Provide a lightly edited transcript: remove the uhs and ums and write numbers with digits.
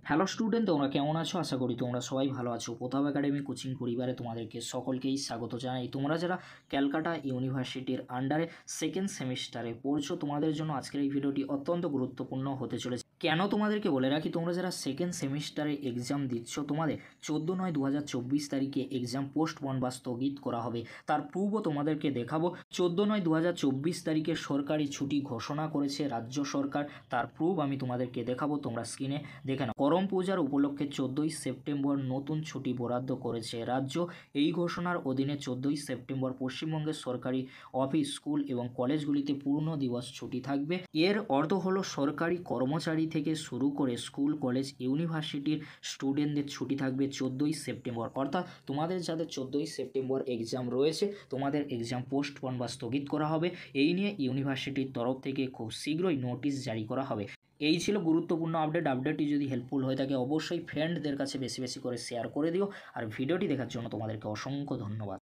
Hello student, তোমরা কেমন আছো? আশা করি তোমরা সবাই ভালো আছো। প্রতাপ একাডেমি কোচিং পরিবারে তোমাদেরকে সকলকেই স্বাগত জানাই। তোমরা যারা ক্যালকাটা ইউনিভার্সিটির আন্ডারে সেকেন্ড সেমিস্টারে পড়ছো, তোমাদের জন্য আজকের এই ভিডিওটি অত্যন্ত গুরুত্বপূর্ণ হতে চলেছে। কেন তোমাদেরকে বলে রাখি, তোমরা যারা সেকেন্ড সেমিস্টারে এক্সাম দিচ্ছ, তোমাদের 14/9/2024 তারিখে এক্সাম পোস্টপোন বা স্থগিত করা হবে। তার পূর্বও তোমাদেরকে দেখাবো 14/9/2024 তারিখে সরকারি ছুটি ঘোষণা করেছে রাজ্য সরকার। তার প্রুফ আমি তোমাদেরকে দেখাবো, তোমরা স্ক্রিনে দেখে নাও। করম পূজার উপলক্ষে 14ই সেপ্টেম্বর নতুন ছুটি বরাদ্দ করেছে রাজ্য। এই ঘোষণার অধীনে 14ই সেপ্টেম্বর পশ্চিমবঙ্গের সরকারি অফিস, স্কুল এবং কলেজগুলিতে পূর্ণ দিবস ছুটি থাকবে। এর অর্থ হলো সরকারি কর্মচারী থেকে শুরু করে স্কুল, কলেজ, ইউনিভার্সিটির স্টুডেন্টদের ছুটি থাকবে 14ই সেপ্টেম্বর। অর্থাৎ তোমাদের যাদের 14ই সেপ্টেম্বর এক্সাম রয়েছে, তোমাদের এক্সাম পোস্টপোন বা স্থগিত করা হবে। এই নিয়ে ইউনিভার্সিটির তরফ থেকে খুব শীঘ্রই নোটিশ জারি করা হবে। এই ছিল গুরুত্বপূর্ণ আপডেটটি যদি হেল্পফুল হয়ে থাকে অবশ্যই ফ্রেন্ডদের কাছে বেশি বেশি করে শেয়ার করে দিও। আর ভিডিওটি দেখার জন্য তোমাদেরকে অসংখ্য ধন্যবাদ।